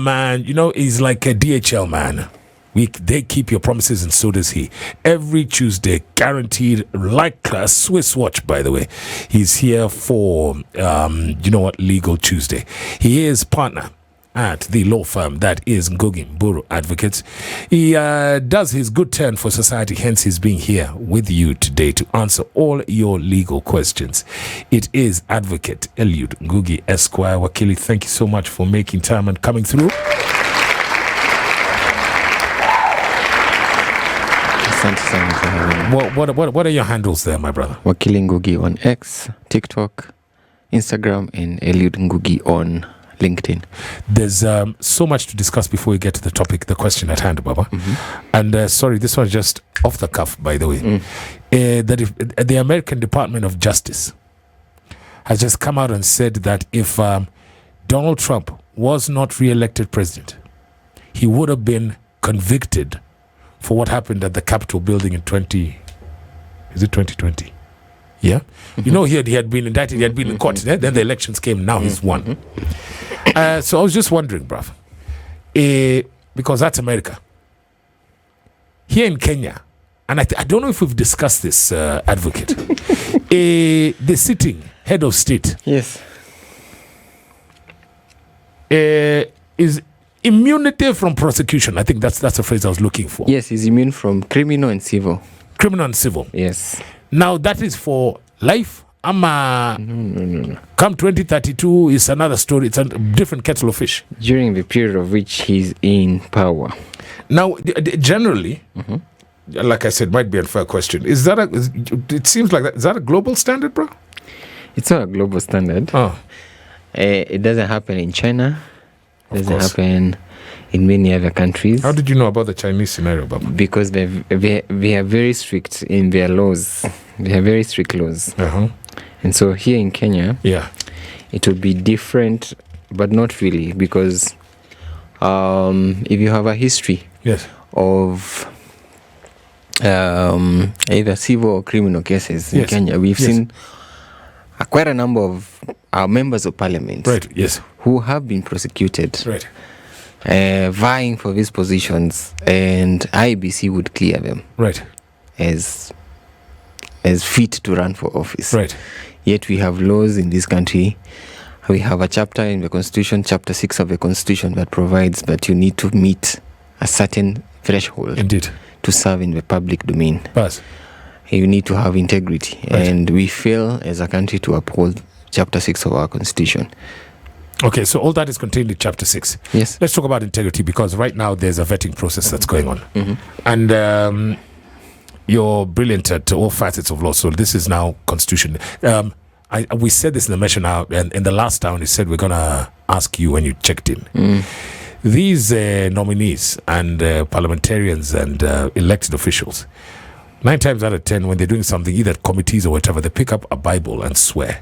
man, he's like a DHL man. They keep your promises, and so does he. Every Tuesday, guaranteed, like a Swiss watch, by the way. He's here for, Legal Tuesday. He is partner at the law firm that is Ngugi Mburu Advocates. He does his good turn for society, hence he's being here with you today to answer all your legal questions. It is Advocate Eliud Ngugi Esquire. Wakili, thank you so much for making time and coming through. What are your handles there, my brother? Wakili Ngugi on X, TikTok, Instagram, and Eliud Ngugi on LinkedIn. There's so much to discuss before we get to the question at hand, Baba. Mm-hmm. And sorry, this was just off the cuff, by the way. That if the American Department of Justice has just come out and said that if Donald Trump was not re-elected president, he would have been convicted for what happened at the Capitol building in 2020? Yeah. Mm-hmm. He had been indicted, he had been in court. Then the elections came, now he's won. So I was just wondering, bruv, because that's America. Here in Kenya, and I don't know if we've discussed this, Advocate, the sitting head of state is immunity from prosecution. I think that's the phrase I was looking for. Yes, he's immune from criminal and civil. Criminal and civil. Yes. Now that is for life. No. Come 2032 is another story. It's a different kettle of fish. During the period of which he's in power. Now, generally, like I said, might be a unfair question. It seems like that. Is that a global standard, bro? It's not a global standard. Oh. It doesn't happen in China. It doesn't happen in many other countries. How did you know about the Chinese scenario, Baba? Because they are very strict in their laws. They have very strict laws. Uh-huh. And so here in Kenya, it would be different, but not really, because if you have a history of either civil or criminal cases in Kenya, we've seen quite a number of our members of parliament who have been prosecuted, vying for these positions, and IEBC would clear them as fit to run for office. Yet we have laws in this country. We have a chapter in the Constitution, Chapter 6 of the Constitution, that provides that you need to meet a certain threshold to serve in the public domain. You need to have integrity. And we fail as a country to uphold Chapter 6 of our Constitution. Okay, so all that is contained in Chapter 6. Yes. Let's talk about integrity, because right now there's a vetting process that's going on. And you're brilliant at all facets of law, so this is now Constitution. We said this in the measure now, and in the last time we said we're going to ask you when you checked in. These nominees and parliamentarians and elected officials, 9 times out of 10, when they're doing something, either committees or whatever, they pick up a Bible and swear.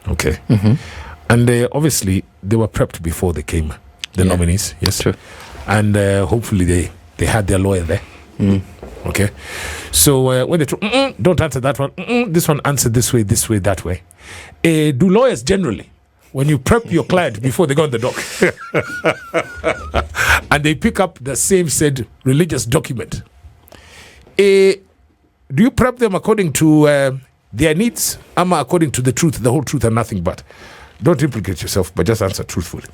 Okay. And obviously, they were prepped before they came, the nominees. Yes. True. And hopefully they had their lawyer there. Okay. So when they don't answer that one, this one answer this way, that way. Do lawyers generally, when you prep your client before they go on the dock, and they pick up the same said religious document, do you prep them according to their needs, or according to the truth, the whole truth and nothing but? Don't implicate yourself, but just answer truthfully.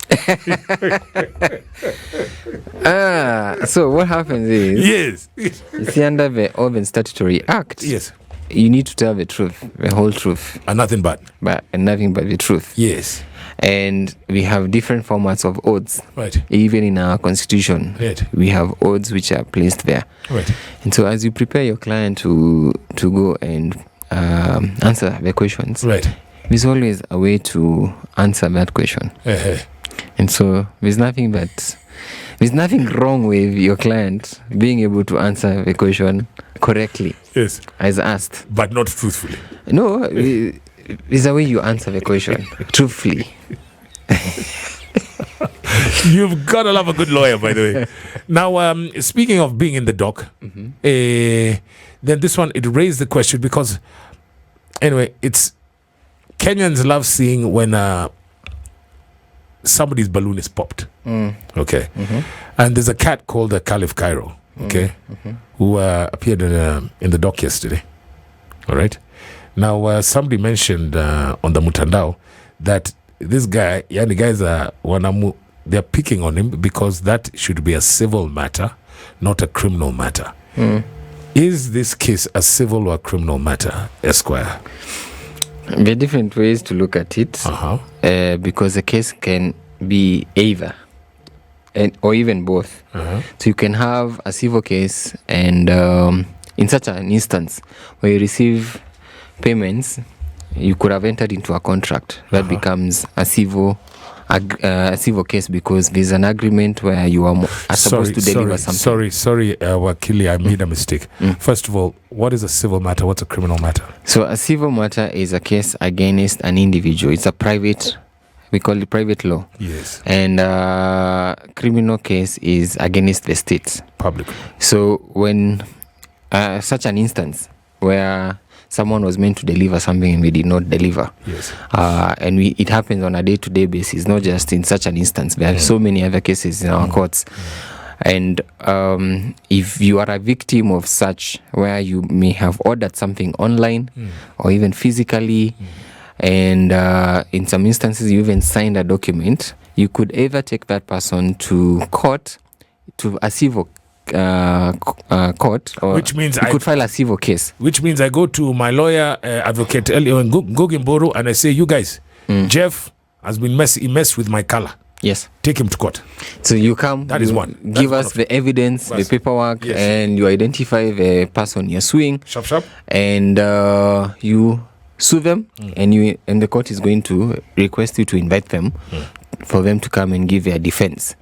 So what happens is, you see, under the Oven Statutory Act, you need to tell the truth, the whole truth, and nothing but the truth. Yes. And we have different formats of oaths. Even in our Constitution, we have oaths which are placed there. And so as you prepare your client to go and answer the questions, there's always a way to answer that question. And so there's nothing wrong with your client being able to answer the question correctly as asked, but not truthfully. No, there's a way you answer the question truthfully. You've got to love a good lawyer, by the way. Now, speaking of being in the dock, then this one, it raised the question because, anyway, it's Kenyans love seeing when somebody's balloon is popped. Okay. And there's a cat called Caliph Cairo, okay, who appeared in the dock yesterday. All right. Now, somebody mentioned on the Mutandao that this guy, the guys they're picking on him because that should be a civil matter, not a criminal matter. Is this case a civil or a criminal matter, Esquire? There are different ways to look at it, because the case can be either or even both. So you can have a civil case, and in such an instance where you receive payments, you could have entered into a contract that becomes a civil case because there's an agreement where you are supposed to deliver something. Sorry, Wakili, I made a mistake. First of all, what is a civil matter? What's a criminal matter? So a civil matter is a case against an individual. It's a private, we call it private law. Yes. And criminal case is against the state. Public. So when such an instance where someone was meant to deliver something and we did not deliver. Yes. And it happens on a day-to-day basis, not just in such an instance. There are so many other cases in our courts. And if you are a victim of such, where you may have ordered something online or even physically, and in some instances you even signed a document, you could either take that person to court, to a civil court, or which means you could file a civil case. Which means I go to my lawyer, advocate Gogimboro, and I say, you guys, Jeff has been messed with my color. Yes. Take him to court. So you come. That is one. Give us the evidence, the paperwork, and you identify the person you're suing. Sharp. And you sue them, and the court is going to request you to invite them for them to come and give their defense.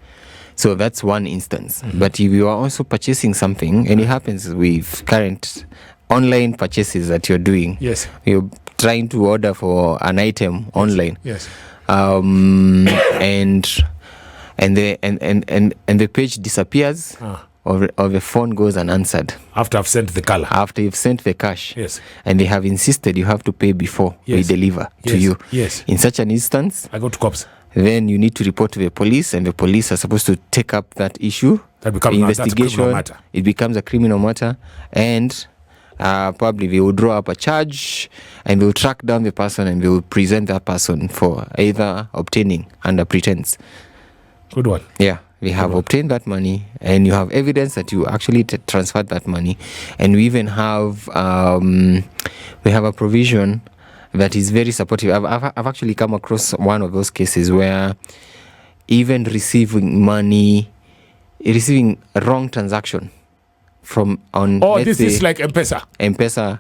So that's one instance. But if you are also purchasing something, and it happens with current online purchases that you're doing. Yes. You're trying to order for an item online. Yes. And the page disappears, or the phone goes unanswered. After I've sent the color. After you've sent the cash. Yes. And they have insisted you have to pay before they deliver to you. Yes. In such an instance, I go to cops. Then you need to report to the police, and the police are supposed to take up that issue. That becomes investigation. Matter. It becomes a criminal matter, and probably they will draw up a charge, and they will track down the person, and they will present that person for either obtaining under pretense. Good one. Yeah, we have obtained that money, and you have evidence that you actually transferred that money, and we even have we have a provision that is very supportive. I've actually come across one of those cases where even receiving a wrong transaction from on. Oh, this is like M-Pesa. M-Pesa.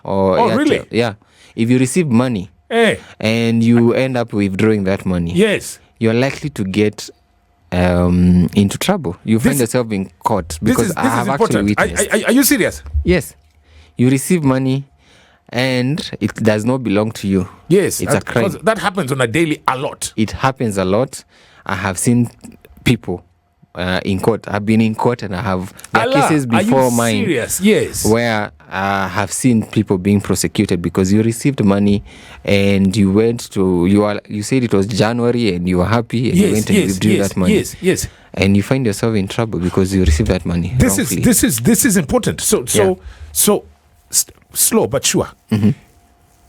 Or really? Yeah. If you receive money and you end up withdrawing that money, yes, you're likely to get into trouble. You find yourself in court because I have actually witnessed. Are you serious? Yes. You receive money and it does not belong to you. Yes, it's a crime. That happens on a lot. It happens a lot. I have seen people in court. I've been in court, and I have cases before mine. Serious? Yes. Where I have seen people being prosecuted because you received money and you went to you said it was January and you were happy and you went and withdrew that money. Yes. And you find yourself in trouble because you received that money. This is important. So slow but sure.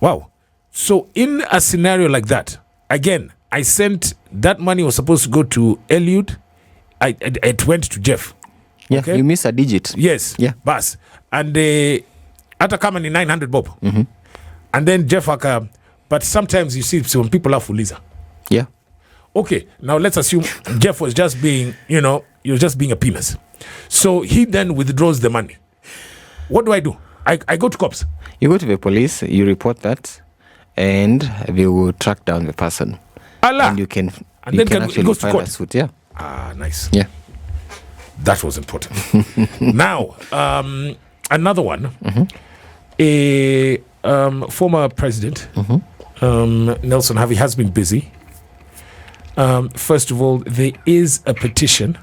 Wow. So in a scenario like that, again, I sent that money was supposed to go to Eliud. It went to Jeff. Yeah, okay? You miss a digit. Yes. Yeah. Bas. And at a company 900 bob. And then Jeff but sometimes you see when people are fuliza. Yeah. Okay. Now let's assume Jeff was just being, he was just being a penis. So he then withdraws the money. What do? I go to cops. You go to the police, you report that, and they will track down the person. Allah. And you can then actually file a suit. Yeah. Nice. Yeah. That was important. Now, another one. A former president, Nelson Havi, has been busy. First of all, there is a petition,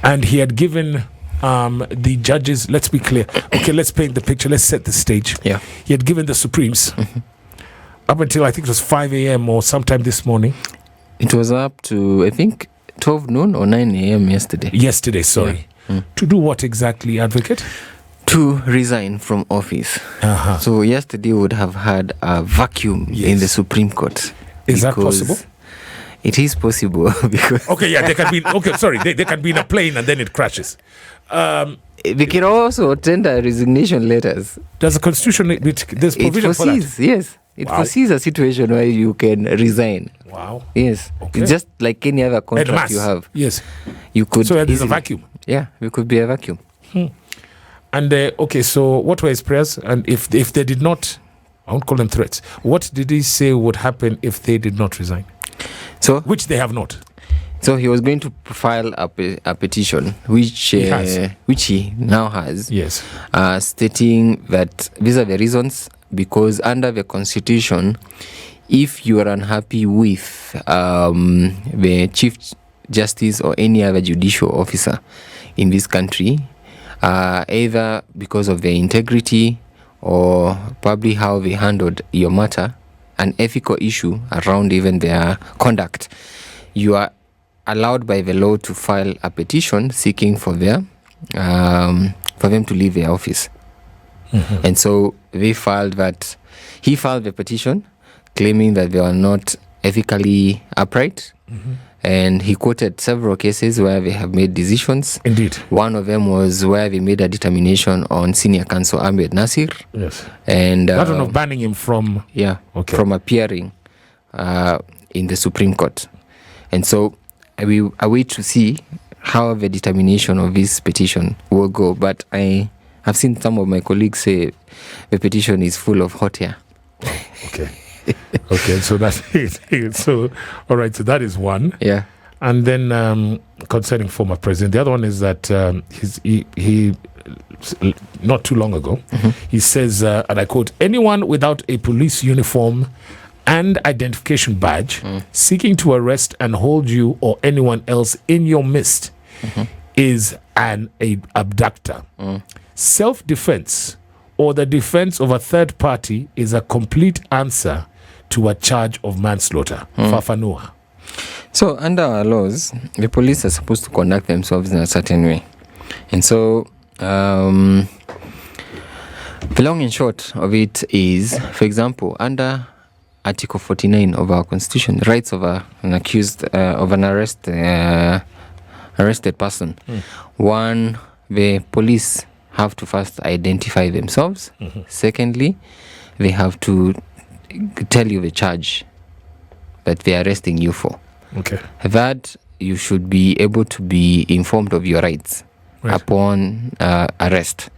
and he had given the judges, let's be clear. Okay, let's paint the picture. Let's set the stage. Yeah. He had given the Supremes up until I think it was 5 a.m. or sometime this morning. It was up to, I think, 12 noon or 9 a.m. yesterday. Yesterday, sorry. Yeah. To do what exactly, advocate? To resign from office. So yesterday would have had a vacuum in the Supreme Court. Is that possible? It is possible because there can be they can be in a plane and then it crashes. They can also tender resignation letters. Does the Constitution there's provision for that? Yes. It foresees a situation where you can resign. Wow. Yes. Okay. It's just like any other contract you have. Yes. You could. So there's a vacuum. Yeah, it could be a vacuum. And so what were his prayers? And if they did not, I won't call them threats. What did he say would happen if they did not resign? So which they have not. So he was going to file a petition, which he now has. Yes. Stating that these are the reasons, because under the Constitution, if you are unhappy with the Chief Justice or any other judicial officer in this country, either because of their integrity or probably how they handled your matter, an ethical issue around even their conduct, you are allowed by the law to file a petition seeking for them to leave their office. And so he filed the petition claiming that they were not ethically upright. And he quoted several cases where they have made decisions. Indeed. One of them was where they made a determination on senior counsel Ahmed Nasir. Yes. And that one of banning him from... Yeah, from appearing in the Supreme Court. And so we await to see how the determination of this petition will go. But I have seen some of my colleagues say the petition is full of hot air. Okay. So that's it. So, all right, so that is one. Yeah. And then concerning former president, the other one is that he not too long ago, he says, and I quote, anyone without a police uniform and identification badge seeking to arrest and hold you or anyone else in your midst is an abductor. Self-defense or the defense of a third party is a complete answer to a charge of manslaughter. Fafanua. So under our laws, the police are supposed to conduct themselves in a certain way. And so the long and short of it is, for example, under Article 49 of our Constitution, the rights of an accused of an arrested person. One, the police have to first identify themselves. Secondly, they have to tell you the charge that they're arresting you for. Okay. That you should be able to be informed of your rights upon arrest.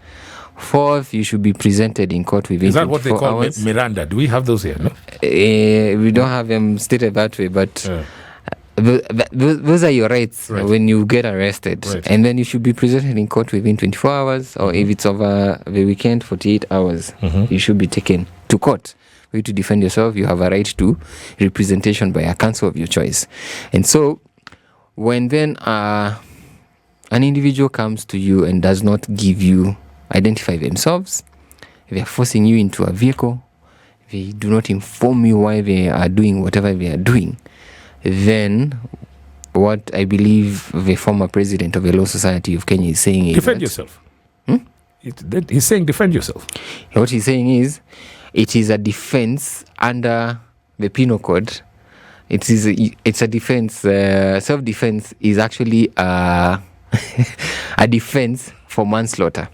Fourth, you should be presented in court within 24 hours. Is that what they call Miranda? Do we have those here? No? We don't have them stated that way, but those are your rights when you get arrested. And then you should be presented in court within 24 hours, or if it's over the weekend, 48 hours. You should be taken to court. For you to defend yourself, you have a right to representation by a counsel of your choice. And so, when then an individual comes to you and does not identify themselves, they are forcing you into a vehicle, they do not inform you why they are doing whatever they are doing, then what I believe the former president of the Law Society of Kenya is saying is... Defend yourself. He's saying defend yourself. What he's saying is, it is a defense under the penal code. It's a defense. Self-defense is actually a defense for manslaughter.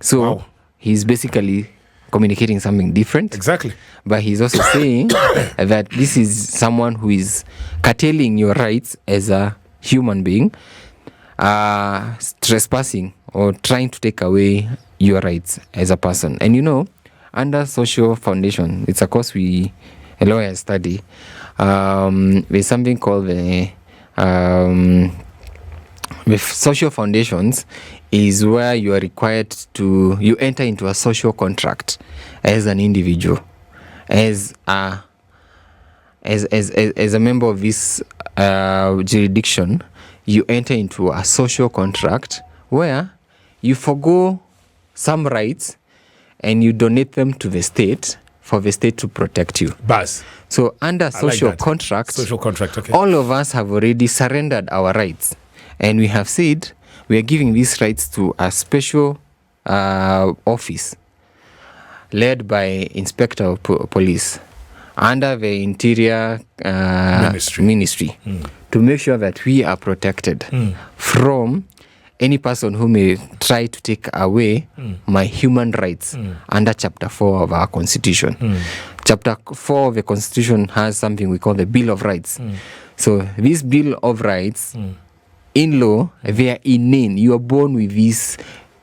So he's basically communicating something different. Exactly. But he's also saying that this is someone who is curtailing your rights as a human being, trespassing or trying to take away your rights as a person. And under social foundation, it's a course a lawyer study, there's something called the social foundations is where you are required you enter into a social contract as an individual, as a member of this jurisdiction. You enter into a social contract where you forgo some rights and you donate them to the state for the state to protect you. Bas. So under social contract, okay. all of us have already surrendered our rights. And we have said we are giving these rights to a special office led by Inspector of Police under the Interior Ministry to make sure that we are protected from any person who may try to take away my human rights under Chapter 4 of our Constitution. Chapter 4 of the Constitution has something we call the Bill of Rights. So this Bill of Rights, in law, they are innate. You are born with this.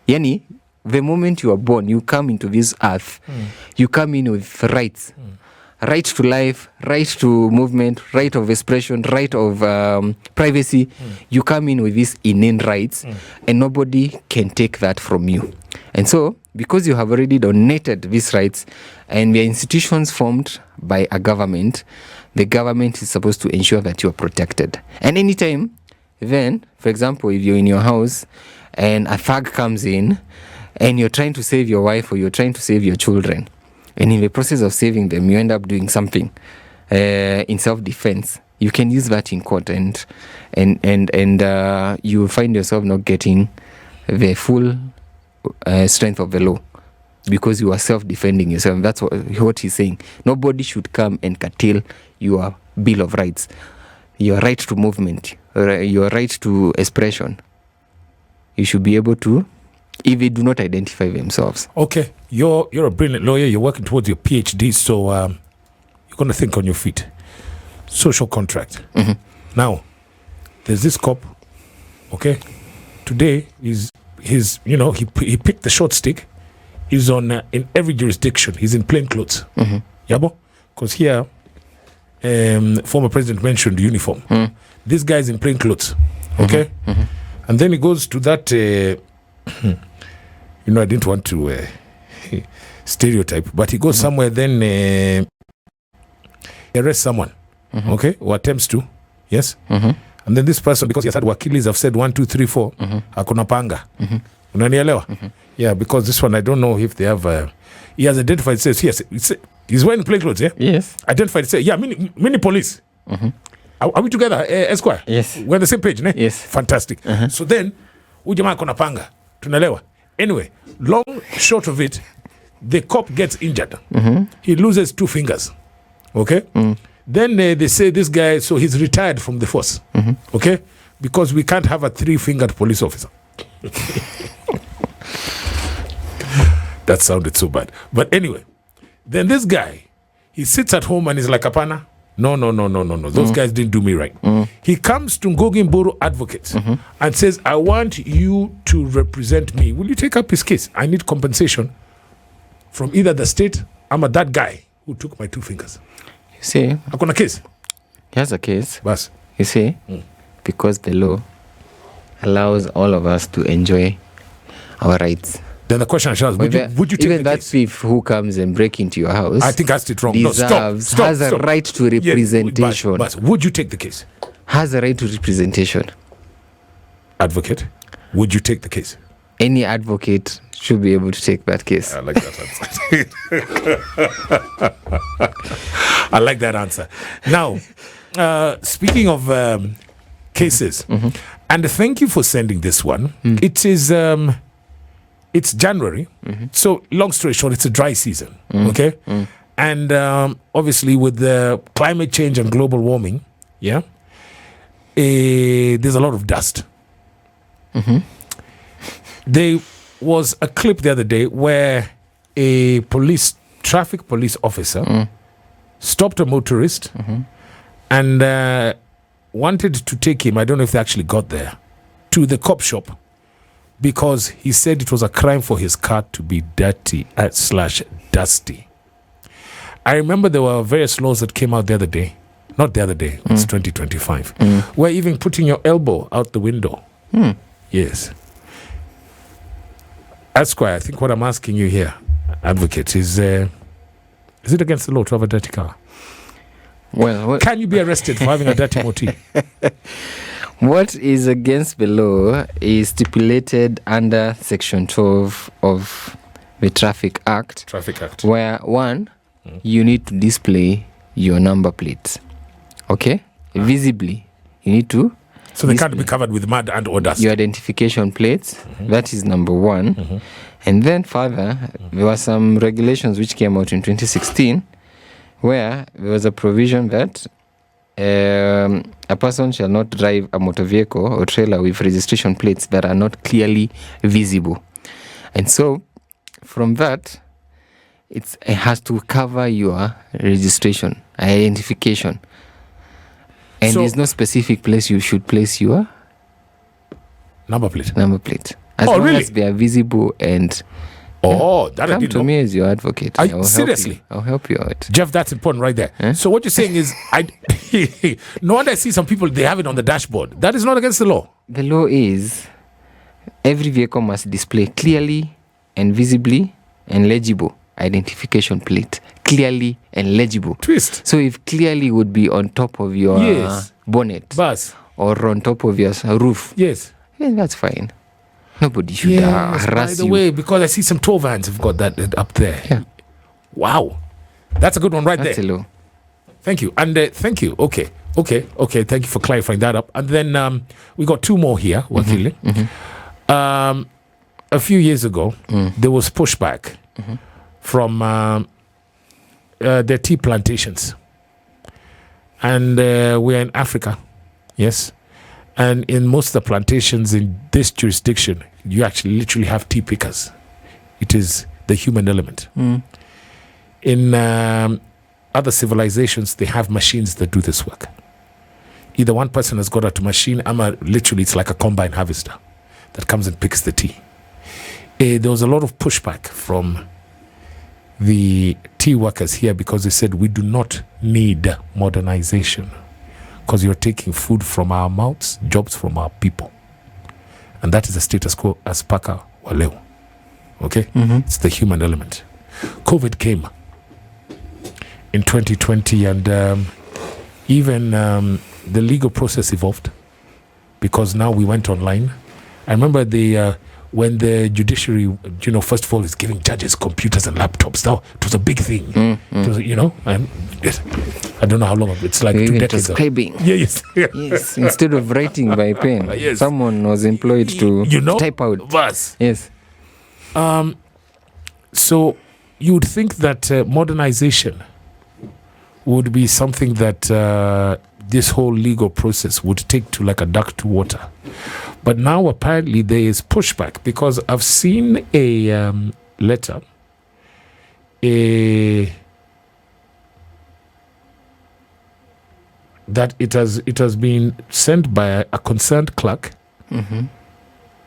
Yani, the moment you are born, you come into this earth, you come in with rights. Right to life, right to movement, right of expression, right of privacy. You come in with these innate rights, and nobody can take that from you. And so, because you have already donated these rights, and the institutions formed by a government, the government is supposed to ensure that you are protected. And anytime, then, for example, if you're in your house, and a thug comes in, and you're trying to save your wife or you're trying to save your children, and in the process of saving them, you end up doing something in self-defense. You can use that in court, and you find yourself not getting the full strength of the law because you are self-defending yourself. That's what he's saying. Nobody should come and curtail your Bill of Rights, your right to movement, your right to expression. You should be able to, if they do not identify themselves. Okay, you're a brilliant lawyer. You're working towards your PhD, so you're going to think on your feet. Social contract. Now, there's this cop. Okay, today he picked the short stick. He's on in every jurisdiction. He's in plain clothes. Yabo, because here, former president mentioned uniform. This guy's in plain clothes. Okay, and then he goes to that. I didn't want to stereotype, but he goes somewhere, then arrests someone, okay, or attempts to, yes? And then this person, because he has had wakilis, have said 1, 2, 3, 4, hakuna panga. Unanielewa? Yeah, because this one, I don't know if they have, he has identified, says, yes, he's wearing plain clothes, yeah? Yes. Identified, say, yeah, mini police. Are we together, Esquire? Yes. We're on the same page, ne? Yes. Fantastic. So then, ujamaa hakuna panga. Tunalewa. Anyway, long short of it, the cop gets injured. He loses 2 fingers. Okay? Then they say this guy, so he's retired from the force. Okay? Because we can't have a 3-fingered police officer. That sounded so bad. But anyway, then this guy, he sits at home and he's like, Apana, no. Those guys didn't do me right. He comes to Ngugi Mburu Advocates and says, I want you to represent me. Will you take up his case? I need compensation from either the state or that guy who took my 2 fingers. You see? Akona case? He has a case. Bas. You see? Because the law allows all of us to enjoy our rights. Then the question is, would you take even the that case? thief who comes and break into your house, I think I asked it wrong. Deserves, No, has a right to representation. But would you take the case? Has a right to representation. Advocate, would you take the case? Any advocate should be able to take that case. I like that answer. I like that answer. Now, speaking of cases, and thank you for sending this one. It is... it's January, so long story short, it's a dry season, okay? And obviously with the climate change and global warming, yeah, there's a lot of dust. There was a clip the other day where a traffic police officer stopped a motorist and wanted to take him, I don't know if they actually got there, to the cop shop, because he said it was a crime for his car to be dirty / dusty. I remember there were various laws that came out the other day. Not the other day, it's 2025. Where even putting your elbow out the window. Yes. Esquire, I think what I'm asking you here, advocate, is it against the law to have a dirty car? Well, can you be arrested for having a dirty motor? What is against the law is stipulated under Section 12 of the Traffic Act. Traffic Act. Where, one, you need to display your number plates. Okay? Visibly, you need to. So they can't be covered with mud and or dust. Your identification plates, that is number one. And then further, there were some regulations which came out in 2016 where there was a provision that a person shall not drive a motor vehicle or trailer with registration plates that are not clearly visible. And so, from that, it has to cover your registration, identification. And there's no specific place you should place your number plate. As long as they are visible and that come to me as your advocate. Seriously? I'll help you out. Jeff, that's important right there. Huh? So what you're saying is, no wonder I see some people, they have it on the dashboard. That is not against the law. The law is every vehicle must display clearly and visibly and legible identification plate. Clearly and legible. Twist. So if clearly would be on top of your bonnet or on top of your roof. Yes. Then that's fine. Nobody should harass you. By the way, because I see some tow vans have got that up there. Yeah. Wow. That's a good one right that's there. That's a law. Thank you. And thank you. Okay. Thank you for clarifying that up. And then we got two more here, Wakili. A few years ago, there was pushback from their tea plantations. And we're in Africa. Yes. And in most of the plantations in this jurisdiction, you actually literally have tea pickers. It is the human element. In other civilizations, they have machines that do this work. Either one person has got a machine, literally it's like a combine harvester that comes and picks the tea. There was a lot of pushback from the tea workers here because they said, we do not need modernization because you're taking food from our mouths, jobs from our people. And that is the status quo as paka waleo. Okay? It's the human element. COVID came in 2020 and even the legal process evolved because now we went online. I remember when the judiciary, first of all, is giving judges computers and laptops. Now, it was a big thing. It was, and I don't know how long. It's like 2 decades. Transcribing. Yes. Yes. Instead of writing by pen, someone was employed to type out. Verse. Yes. So you would think that modernization would be something that this whole legal process would take to like a duck to water. But now apparently there is pushback because I've seen a letter, that it has been sent by a concerned clerk.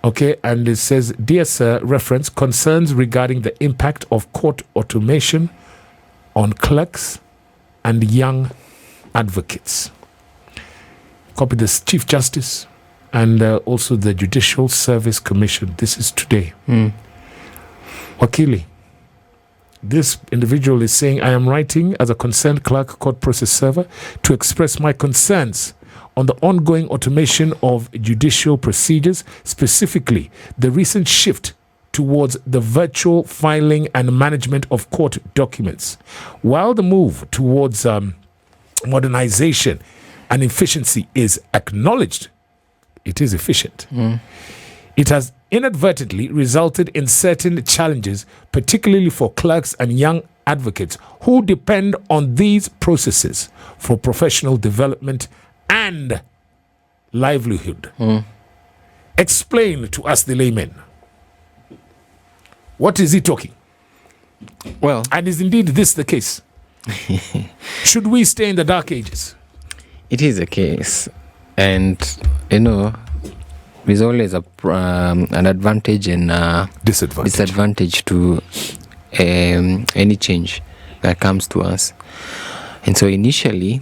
Okay, and it says, "Dear Sir, reference concerns regarding the impact of court automation on clerks and young advocates." Copy this, Chief Justice and also the Judicial Service Commission. This is today. Wakili, this individual is saying, I am writing as a concerned clerk court process server to express my concerns on the ongoing automation of judicial procedures, specifically the recent shift towards the virtual filing and management of court documents. While the move towards modernization and efficiency is acknowledged, it is efficient. It has inadvertently resulted in certain challenges, particularly for clerks and young advocates who depend on these processes for professional development and livelihood. Explain to us, the layman. What is he talking? Well, and is indeed this the case? Should we stay in the dark ages? It is a case. And, there's always an advantage and disadvantage to any change that comes to us. And so initially,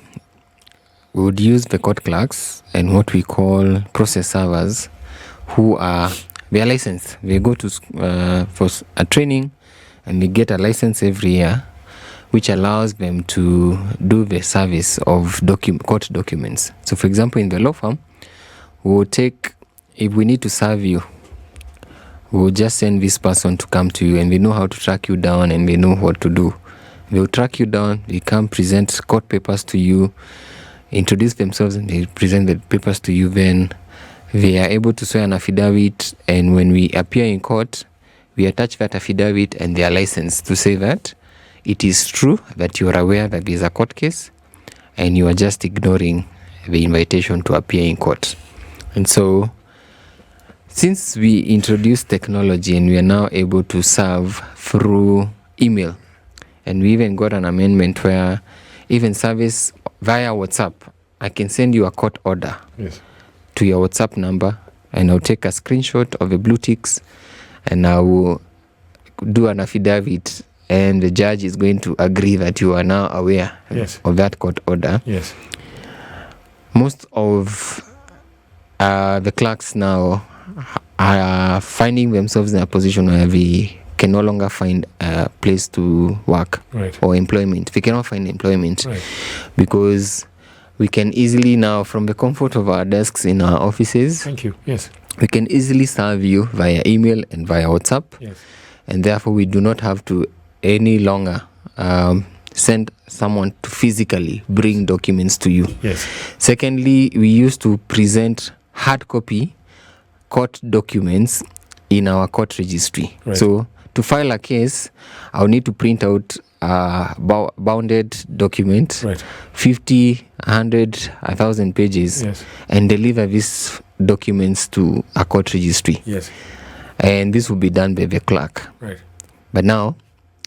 we would use the court clerks and what we call process servers who are licensed. They go to for a training and they get a license every year, which allows them to do the service of court documents. So, for example, in the law firm, we will take, if we need to serve you, we will just send this person to come to you and they know how to track you down and they know what to do. They will track you down. They come present court papers to you, introduce themselves, and they present the papers to you. Then they are able to swear an affidavit, and when we appear in court, we attach that affidavit and their license to say that it is true that you are aware that there is a court case and you are just ignoring the invitation to appear in court. And so, since we introduced technology and we are now able to serve through email, and we even got an amendment where even service via WhatsApp, I can send you a court order to your WhatsApp number, and I'll take a screenshot of the blue ticks, and I will do an affidavit, and the judge is going to agree that you are now aware of that court order. Most of the clerks now are finding themselves in a position where they can no longer find a place to work or employment. They cannot find employment because we can easily now, from the comfort of our desks in our offices, we can easily serve you via email and via WhatsApp, and therefore we do not have to any longer send someone to physically bring documents to you. Secondly, we used to present hard copy court documents in our court registry. So to file a case, I'll need to print out a bounded document, 50, 100, 1,000 pages, and deliver these documents to a court registry. And this will be done by the clerk. But now,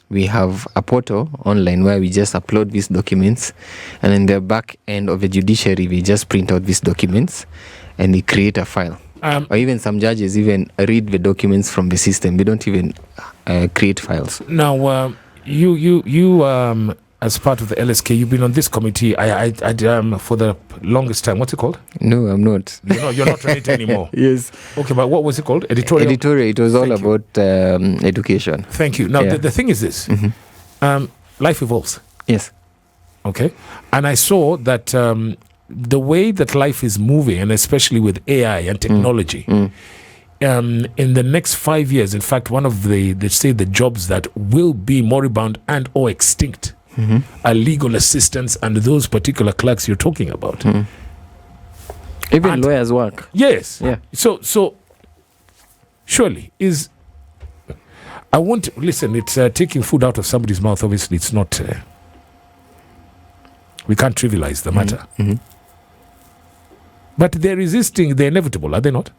we have a portal online where we just upload these documents, and in the back end of the judiciary, we just print out these documents and we create a file. Or even some judges even read the documents from the system. They don't even create files. Now, you as part of the LSK, you've been on this committee for the longest time. What's it called? No, I'm not. You're not on it anymore. Yes. Okay, but what was it called? Editorial? Editorial. It was all about education. Thank you. Now, the thing is this. Life evolves. Yes. Okay. And I saw that the way that life is moving, and especially with AI and technology, in the next 5 years, in fact, one of they say the jobs that will be moribund and or extinct are legal assistants and those particular clerks you're talking about. Even lawyers work. Yes. Yeah. So surely is I won't listen. It's taking food out of somebody's mouth. Obviously, it's not. We can't trivialize the matter. But they're resisting the inevitable, are they not?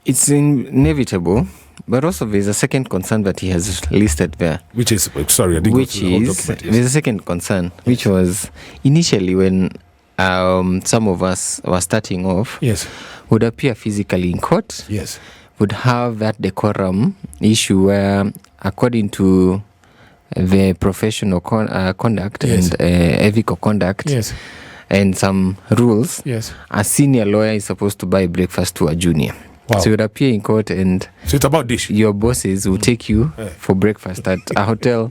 It's inevitable, but also there's a second concern that he has listed there. Which is, sorry, I didn't go through the whole document. There's a second concern, which was initially when some of us were starting off, would appear physically in court, would have that decorum issue where, according to the professional conduct and ethical conduct, and some rules, a senior lawyer is supposed to buy breakfast to a junior. So you would appear in court, and so it's about dish. Your bosses will take you for breakfast at a hotel.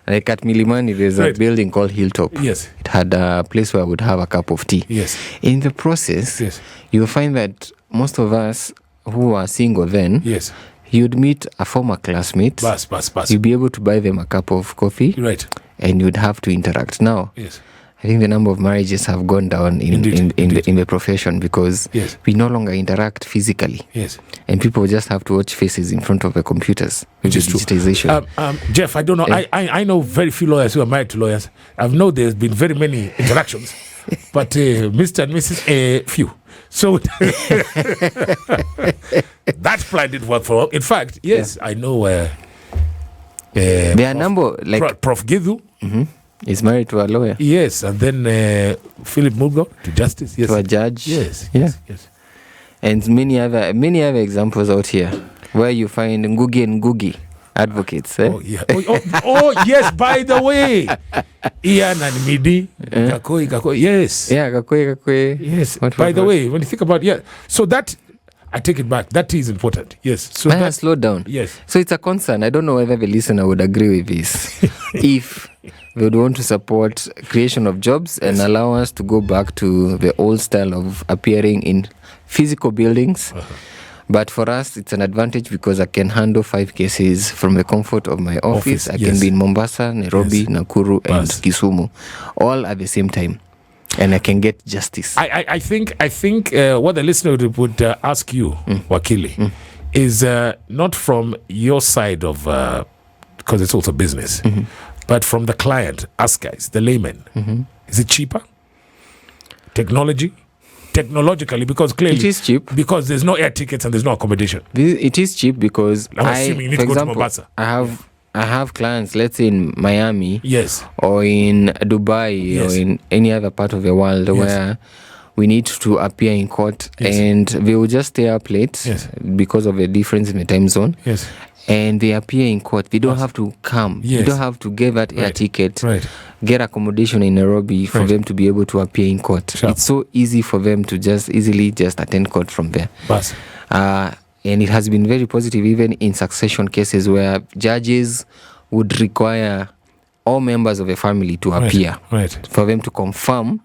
Like at Milimani, there's a building called Hilltop. It had a place where I would have a cup of tea. In the process, you'll find that most of us who are single then, you'd meet a former classmate. You'd be able to buy them a cup of coffee. And you'd have to interact. Now, I think the number of marriages have gone down in the profession because we no longer interact physically. And people just have to watch faces in front of the computers, which is digitization. Jeff, I don't know. I know very few lawyers who are married to lawyers. I know there's been very many interactions, but Mr. and Mrs. Few. So that plan didn't work for all. In fact, I know there are a number like Prof. Githu. He's married to a lawyer. Yes, and then Philip Mulgo to justice. To a judge. Yes. And many other examples out here where you find Ngugi and Ngugi advocates. Oh yes, by the way. Ian and Midi, Gakoi, yes. Yeah, Gakoi. Yes, by the way, when you think about so that, I take it back. That is important. Yes. So slow down. Yes. So it's a concern. I don't know whether the listener would agree with this. If they would want to support creation of jobs and allow us to go back to the old style of appearing in physical buildings, But for us, it's an advantage because I can handle 5 cases from the comfort of my office. I can be in Mombasa, Nairobi, Nakuru, and Kisumu, all at the same time. And I can get justice. I think what the listener would ask you, Wakili, is not from your side of, because it's also business, but from the client, us guys, the layman. Is it cheaper? Technologically, because clearly it is cheap because there's no air tickets and there's no accommodation. It is cheap because I'm assuming you need to go to Mombasa. I have clients, let's say in Miami, yes, or in Dubai, or in any other part of the world where we need to appear in court, and they will just stay up late because of the difference in the time zone. Yes. And they appear in court. They don't have to come. They don't have to get that air ticket, get accommodation in Nairobi for them to be able to appear in court. Sure. It's so easy for them to easily attend court from there. And it has been very positive even in succession cases where judges would require all members of a family to appear for them to confirm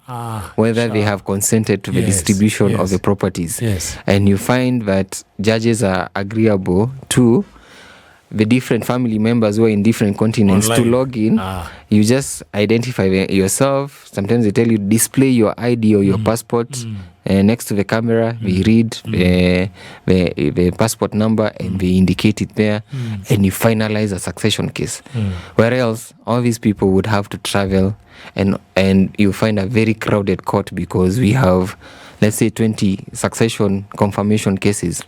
whether they have consented to the distribution of the properties. And you find that judges are agreeable to the different family members who are in different continents to log in. You just identify yourself. Sometimes they tell you display your ID or your passport next to the camera. We read the passport number and they indicate it there, and you finalize a succession case. Where else all these people would have to travel, and you find a very crowded court because we have, let's say, 20 succession confirmation cases.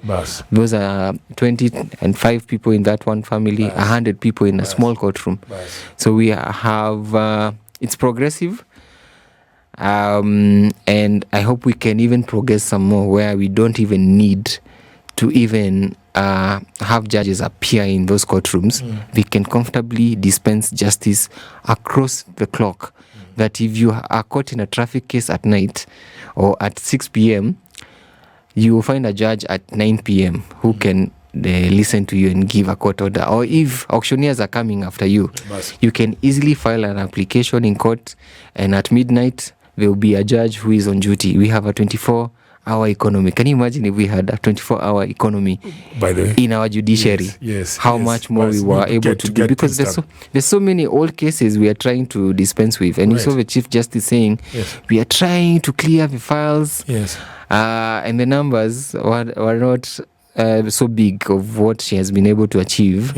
Those are 20 and 5 people in that one family, 100 people in a small courtroom. So we have, it's progressive. And I hope we can even progress some more where we don't even need to even have judges appear in those courtrooms. We can comfortably dispense justice across the clock. That if you are caught in a traffic case at night or at 6 p.m., you will find a judge at 9 p.m. who can listen to you and give a court order. Or if auctioneers are coming after you, you can easily file an application in court, and at midnight, there will be a judge who is on duty. We have a 24-hour economy. Can you imagine if we had a 24-hour economy in our judiciary? How much more we were able to do? Because there's so many old cases we are trying to dispense with. And you saw the Chief Justice saying, we are trying to clear the files. And the numbers were not so big of what she has been able to achieve.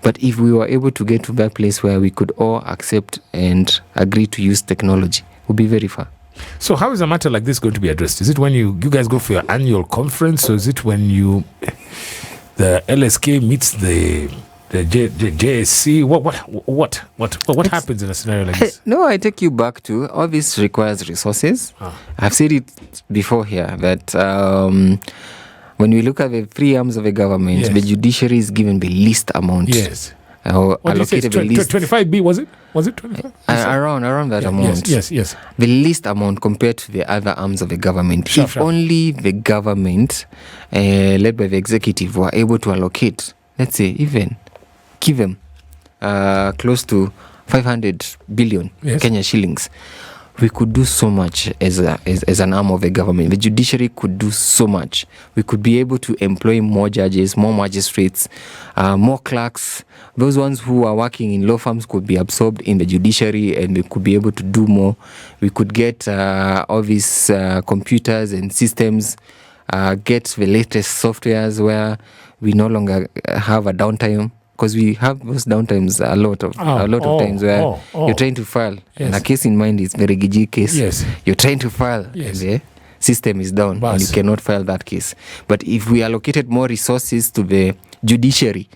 But if we were able to get to that place where we could all accept and agree to use technology, we'll be very far. So how is a matter like this going to be addressed? Is it when you guys go for your annual conference, or is it when the LSK meets the JSC? What happens in a scenario like this? No, I take you back to all this requires resources. I've said it before here that when we look at the 3 arms of the government, the judiciary is given the least amount. Allocated the least. 25B, was it? Was it 25? Around that amount. Yes. The least amount compared to the other arms of the government. If only the government, led by the executive, were able to allocate, let's say, even give them close to 500 billion Kenya shillings, we could do so much as an arm of the government. The judiciary could do so much. We could be able to employ more judges, more magistrates, more clerks. Those ones who are working in law firms could be absorbed in the judiciary, and we could be able to do more. We could get all these computers and systems, get the latest softwares where we no longer have a downtime. Because we have those downtimes a lot of times where you're trying to file. And a case in mind is the Regiji case. You're trying to file and the system is down and you cannot file that case. But if we allocated more resources to the judiciary,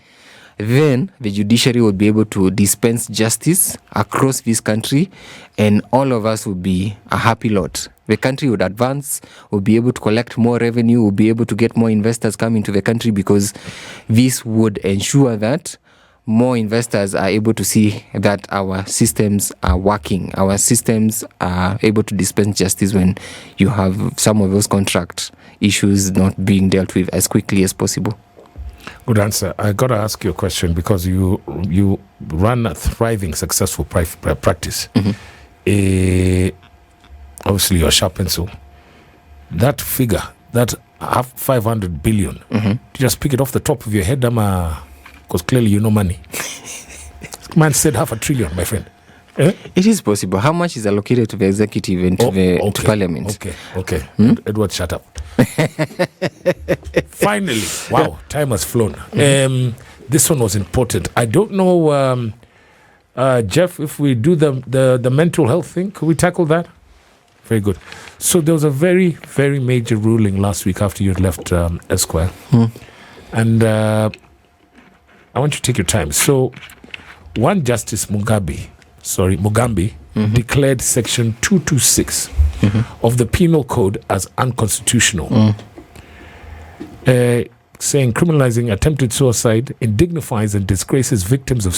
then the judiciary would be able to dispense justice across this country, and all of us would be a happy lot. The country would advance, we'll be able to collect more revenue, we'll be able to get more investors coming to the country, because this would ensure that more investors are able to see that our systems are working. Our systems are able to dispense justice when you have some of those contract issues not being dealt with as quickly as possible. Good answer. I got to ask you a question, because you run a thriving, successful practice. Obviously, you're sharp pencil. That figure, that half 500 billion. Just pick it off the top of your head, because clearly you know money. Man said 500 billion, my friend. It is possible. How much is allocated to the executive and to parliament? Okay. Edward, shut up. Finally, wow, time has flown. This one was important. I don't know, Jeff, if we do the mental health thing, could we tackle that? Very good. So there was a very, very major ruling last week after you had left Esquire. And I want you to take your time. So one Justice Mugambi declared Section 226 of the Penal Code as unconstitutional, saying criminalizing attempted suicide indignifies and disgraces victims of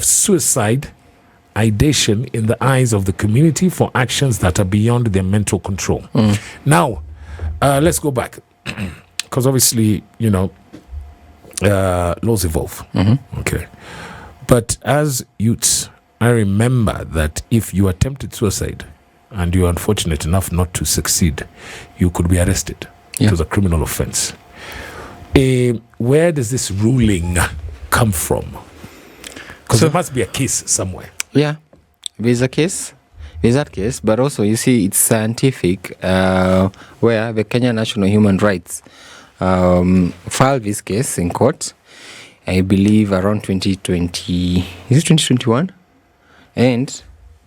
suicide ideation in the eyes of the community for actions that are beyond their mental control. Now, let's go back, because obviously, laws evolve. Okay. But as youths, I remember that if you attempted suicide and you are unfortunate enough not to succeed, you could be arrested. Yeah. It was a criminal offense. Where does this ruling come from? Because there must be a case somewhere. Yeah, there's a case. There's that case, but also you see it's scientific, where the Kenya National Human Rights filed this case in court, I believe around 2020, is it 2021? And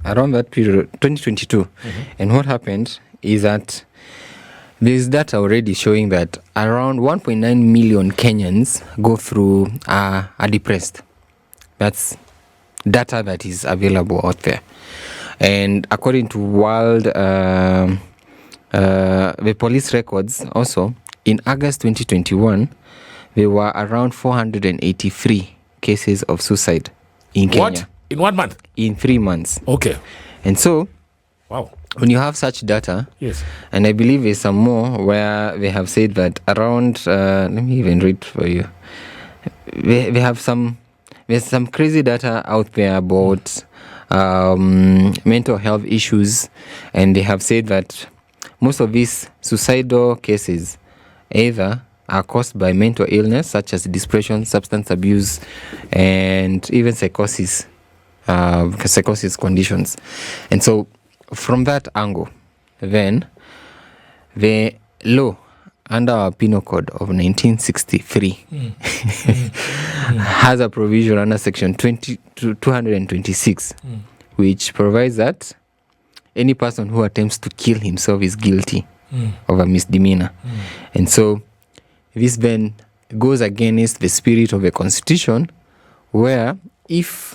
around that period, 2022. And what happened is that there's data already showing that around 1.9 million Kenyans go through are depressed. That's data that is available out there. And according to the police records also, in August 2021, there were around 483 cases of suicide in Kenya. What? In 1 month? In 3 months. Okay. And so, wow, when you have such data, yes, and I believe there's some more where they have said that around, let me even read for you. They have there's some crazy data out there about mental health issues, and they have said that most of these suicidal cases either are caused by mental illness such as depression, substance abuse, and even psychosis conditions. And so from that angle, then the law under our Penal Code of 1963 has a provision under Section 226, which provides that any person who attempts to kill himself is guilty of a misdemeanor. And so this then goes against the spirit of the Constitution, where if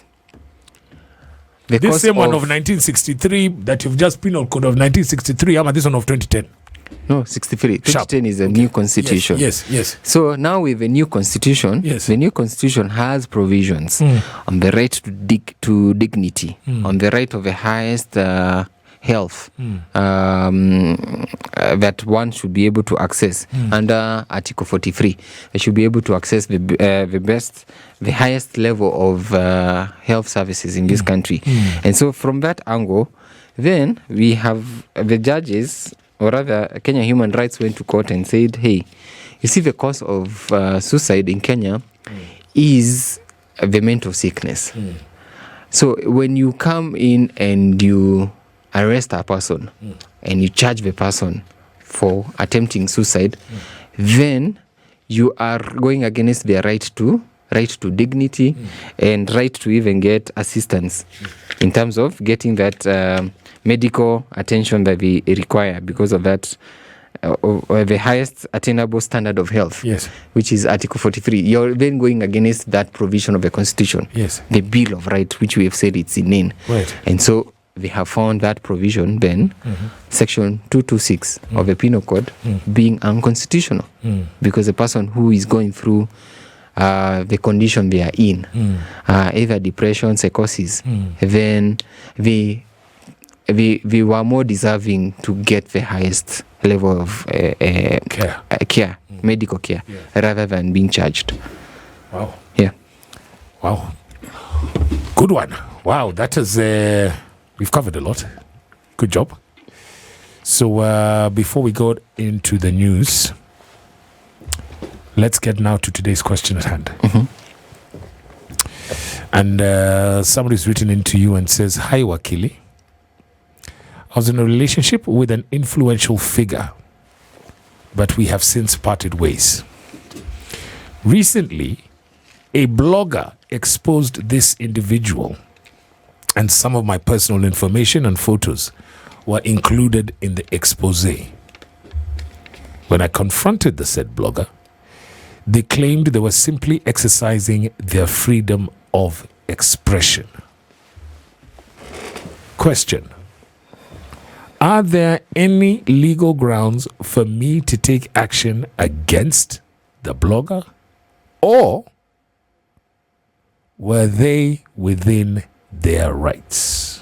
this same one of 1963 that you've just Penal Code of 1963, ama this one of 2010? No, 63. 2010 is a new constitution. Yes. So now with the new constitution, the new constitution has provisions on the right to dignity, on the right of the highest health that one should be able to access under Article 43. They should be able to access the highest level of health services in this country. And so from that angle, then we have the judges, or rather Kenya Human Rights went to court and said, hey, you see the cause of suicide in Kenya is the mental sickness. So when you come in and you arrest a person and you charge the person for attempting suicide, then you are going against their right to dignity and right to even get assistance in terms of getting that medical attention that they require because of that the highest attainable standard of health, which is Article 43. You're then going against that provision of the Constitution, the Bill of Rights, which we have said it's inane. And so they have found that provision then, Section 226 of the Penal Code, being unconstitutional because the person who is going through the condition they are in, either depression, psychosis, then they were more deserving to get the highest level of care, medical care, rather than being charged. Wow. Yeah. Wow. Good one. Wow, that is... we've covered a lot. Good job. So before we go into the news, let's get now to today's question at hand. And somebody's written into you and says, "Hi, Wakili. I was in a relationship with an influential figure, but we have since parted ways. Recently, a blogger exposed this individual, and some of my personal information and photos were included in the expose. When I confronted the said blogger, they claimed they were simply exercising their freedom of expression. Question: are there any legal grounds for me to take action against the blogger, or were they within their rights?"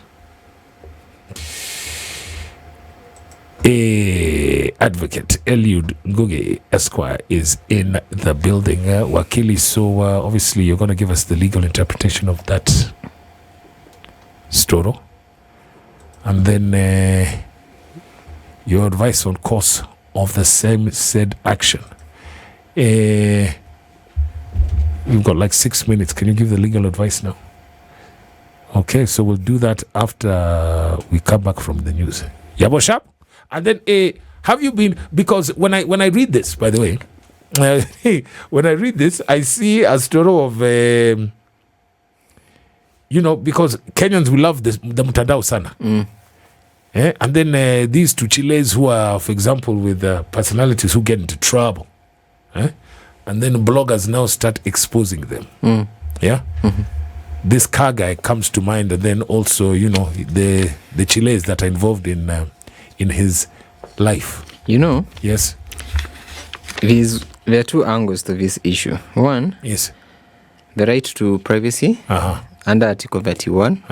Advocate Eliud Ngugi Esquire is in the building. Wakili, so obviously you're going to give us the legal interpretation of that story, and then your advice on course of the same said action. You've got like 6 minutes. Can you give the legal advice now? Okay, so we'll do that after we come back from the news. Yabo Sharp? And then have you been, because when I read this, by the way, when I read this, I see a story of because Kenyans will love this, the mtandao sana. And then these two Chiles who are, for example, with personalities who get into trouble, and then bloggers now start exposing them. This car guy comes to mind, and then also the Chiles that are involved in his life. Yes. There are two angles to this issue. One, yes, the right to privacy under Article 31,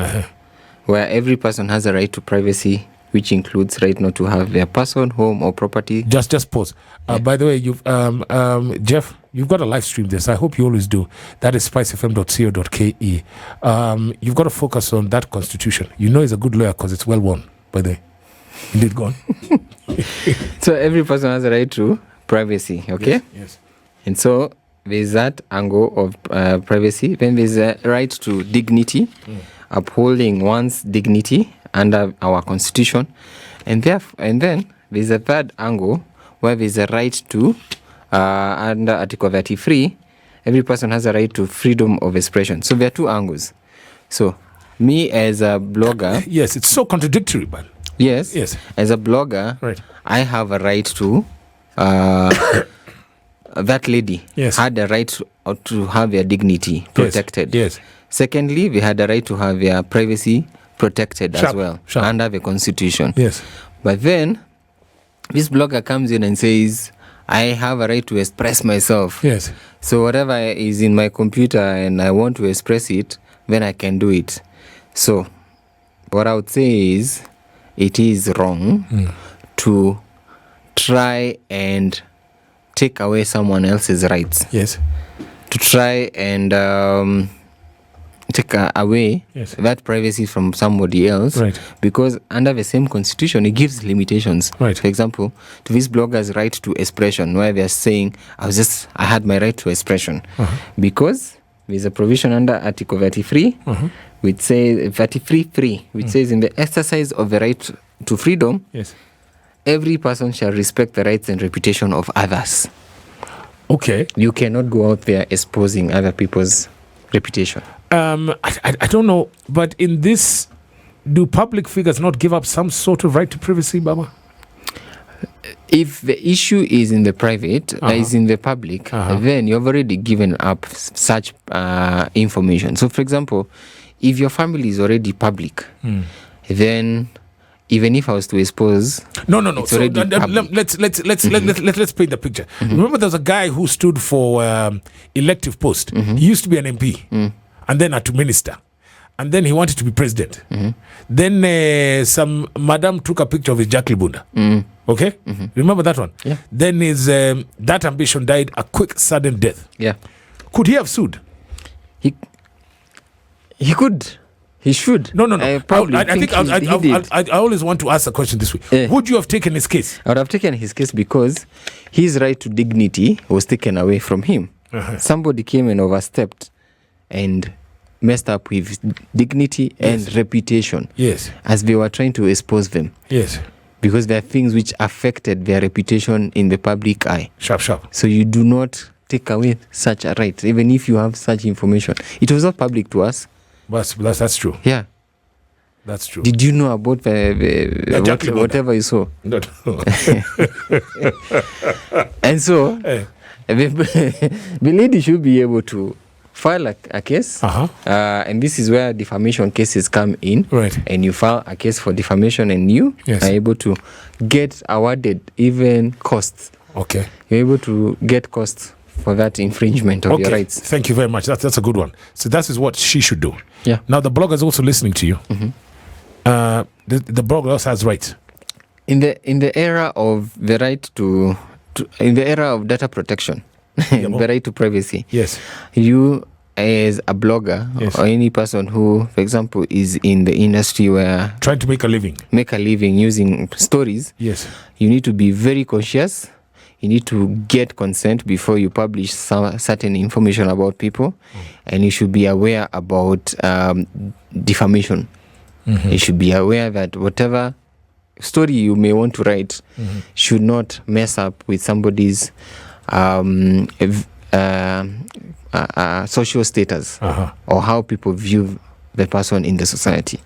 where every person has a right to privacy, which includes right not to have their person, home, or property. Just pause. By the way, you've Jeff, you've got a live stream this. I hope you always do. That is spicefm.co.ke. You've got to focus on that constitution. He's a good lawyer because it's well worn. By the way, indeed, go on. So every person has a right to privacy, okay? Yes. And so there's that angle of privacy. Then there's a right to dignity, upholding one's dignity under our constitution. And then there's a third angle where there's a right to, under Article 33, every person has a right to freedom of expression. So there are two angles. So me as a blogger... Yes, it's so contradictory, man. Yes. As a blogger, right, I have a right to... that lady had a right to have their dignity protected. Yes. Secondly, we had a right to have their privacy protected as well under the constitution. Yes. But then, this blogger comes in and says, I have a right to express myself. Yes. So whatever is in my computer and I want to express it, then I can do it. So what I would say is, it is wrong to try and take away someone else's rights. Yes. To try and take away that privacy from somebody else. Right. Because under the same constitution, it gives limitations. Right. For example, to these bloggers' right to expression, where they're saying, I had my right to expression. Because there's a provision under Article 33, which says, 33.3, which says, in the exercise of the right to freedom, every person shall respect the rights and reputation of others. Okay. You cannot go out there exposing other people's reputation. I don't know, but in this, do public figures not give up some sort of right to privacy, Baba? If the issue is in the private, is in the public, then you've already given up such information. So, for example, if your family is already public, then even if I was to expose, no. So let's paint the picture. Remember, there was a guy who stood for elective post. He used to be an MP, and then had to minister, and then he wanted to be president. Then some madam took a picture of his Jack Libunda. Okay, remember that one? Yeah. Then his that ambition died a quick, sudden death. Yeah. Could he have sued? He could He should. No. I always want to ask a question this way. Would you have taken his case? I would have taken his case because his right to dignity was taken away from him. Somebody came and overstepped and messed up with dignity and reputation. Yes. As they were trying to expose them. Yes. Because there are things which affected their reputation in the public eye. Sharp. So you do not take away such a right, even if you have such information. It was not public to us. That's true. Yeah. That's true. Did you know about whatever you saw? No. And so, the lady should be able to file a case. And this is where defamation cases come in. Right. And you file a case for defamation and you are able to get awarded even costs. Okay. You're able to get costs for that infringement of your rights. Thank you very much. That's a good one. So that is what she should do. Yeah. Now the blogger is also listening to you. The blogger also has rights. In the era of the right to in the era of data protection, the right to privacy. Yes. You as a blogger or any person who, for example, is in the industry where trying to make a living using stories. Yes. You need to be very conscious. You need to get consent before you publish certain information about people, and you should be aware about defamation. You should be aware that whatever story you may want to write should not mess up with somebody's social status or how people view the person in the society.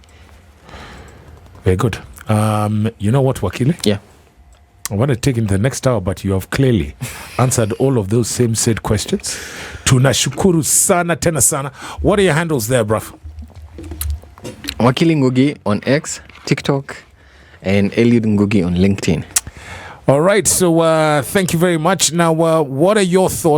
Very good. You know what, Wakile? Yeah. I want to take in the next hour, but you have clearly answered all of those same said questions. Tunashukuru sana tena sana. What are your handles there, bruv? Wakili Ngugi on X, TikTok, and Eliud Ngugi on LinkedIn. All right. So thank you very much. Now, what are your thoughts